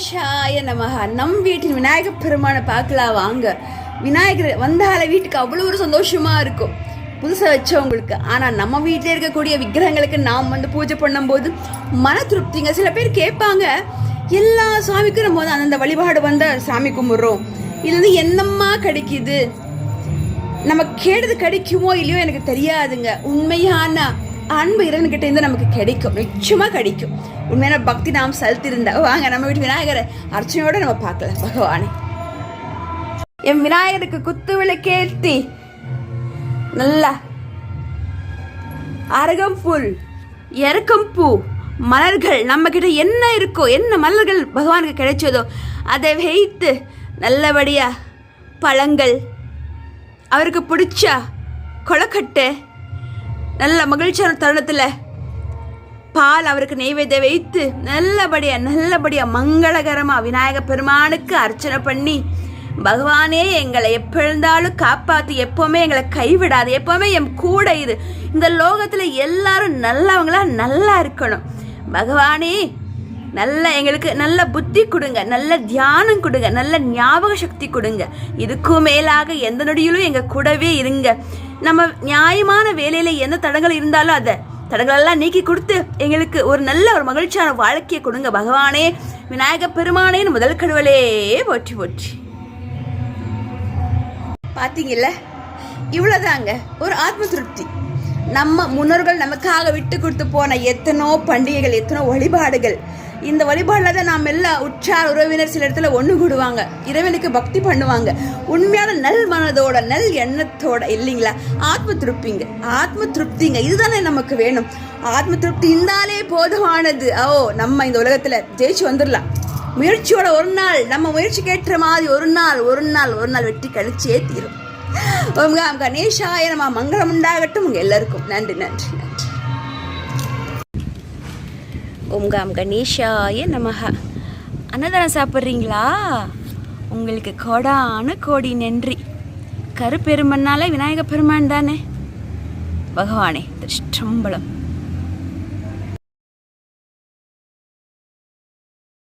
கணேஷாய நமஹ. நம் வீட்டின் விநாயகர் பெருமானை பார்க்கலாம் வாங்க. விநாயகர் வந்தால வீட்டுக்கு அவ்வளோ ஒரு சந்தோஷமா இருக்கும் புதுசாக வச்சவங்களுக்கு. ஆனால் நம்ம வீட்டில் இருக்கக்கூடிய விக்கிரகங்களுக்கு நாம் பூஜை பண்ணும்போது மன திருப்திங்க. சில பேர் கேட்பாங்க, எல்லா சாமிக்கும் நம்ம அந்த வழிபாடு சாமி கும்பிட்றோம், இது என்னம்மா கிடைக்குது, நம்ம கேட்டது கிடைக்குமோ இல்லையோ எனக்கு தெரியாதுங்க. உண்மையான அன்பு இறைவன்கிட்ட இருந்து நமக்கு கிடைக்கும், நிச்சயமா கிடைக்கும். உண்மையான பக்தி நாம் செலுத்திருந்தா வாங்க நம்ம வீட்டு விநாயகரை அர்ச்சனையோட நம்ம பார்க்கலாம். பகவானே, என் விநாயகருக்கு குத்து விளக்கேற்றி நல்லா அரகம்புல் எருக்கம்பூ மலர்கள் நம்ம கிட்ட என்ன இருக்கோ, என்ன மலர்கள் பகவானுக்கு கிடைச்சதோ அதை வைத்து நல்லபடியா பழங்கள், அவருக்கு பிடிச்ச கொழுக்கட்டை, நல்ல மகிழ்ச்சியான தருணத்தில் பால் அவருக்கு நெய்வேத்தியம் வைத்து நல்லபடியா மங்களகரமாக விநாயகர் பெருமானுக்கு அர்ச்சனை பண்ணி, பகவானே எங்களை எப்பொழுதாலும் காப்பாற்றி, எப்போவுமே எங்களை கைவிடாது, எப்போவுமே என் கூட இரு, இந்த லோகத்தில் எல்லாரும் நல்லவங்களா நல்லா இருக்கணும் பகவானே, எங்களுக்கு நல்ல புத்தி கொடுங்க, நல்ல தியானம் கொடுங்க, நல்ல ஞாபக சக்தி கொடுங்க, இதுக்கும் மேலாக எந்த நொடியிலும் எங்கள் கூடவே இருங்க. நம்ம நியாயமான வேலையில் எந்த தடங்கள் இருந்தாலும் அதை தடங்களெல்லாம் நீக்கி கொடுத்து எங்களுக்கு ஒரு நல்ல ஒரு மகிழ்ச்சியான வாழ்க்கையை கொடுங்க பகவானே. விநாயகர் பெருமானேன்னு முதல் கடவுளே போற்றி போற்றி. பார்த்தீங்கல்ல, இவ்வளோதாங்க ஒரு ஆத்ம திருப்தி. நம்ம முன்னோர்கள் நமக்காக விட்டு கொடுத்து போன எத்தனோ பண்டிகைகள், எத்தனோ வழிபாடுகள், இந்த வழிபாடில் தான் நாம் எல்லாம் உற்றார் உறவினர் சில இடத்துல ஒன்று கூடுவாங்க, இறைவனுக்கு பக்தி பண்ணுவாங்க, உண்மையான நல் மனதோட நல் எண்ணத்தோட, இல்லைங்களா? ஆத்ம திருப்திங்க இதுதானே நமக்கு வேணும். ஆத்ம திருப்தி இருந்தாலே போதுமானது. நம்ம இந்த உலகத்தில் ஜெயிச்சு வந்துடலாம். முயற்சியோட ஒரு நாள், நம்ம முயற்சிக்கு ஏற்ற மாதிரி ஒரு நாள் வெற்றி கழிச்சே தீரும். ஓம் கணேஷாய நம. மங்களம் உண்டாகட்டும் உங்க எல்லாருக்கும். நன்றி நன்றி நன்றி. ஓம் கணேஷாய நமஹ. அன்னதானம் சாப்பிட்றீங்களா? உங்களுக்கு கோடான கோடி நன்றி. கருப்பெருமன்னாலே விநாயகர் பெருமான் தானே. பகவானே திருஷ்டம்பலம்.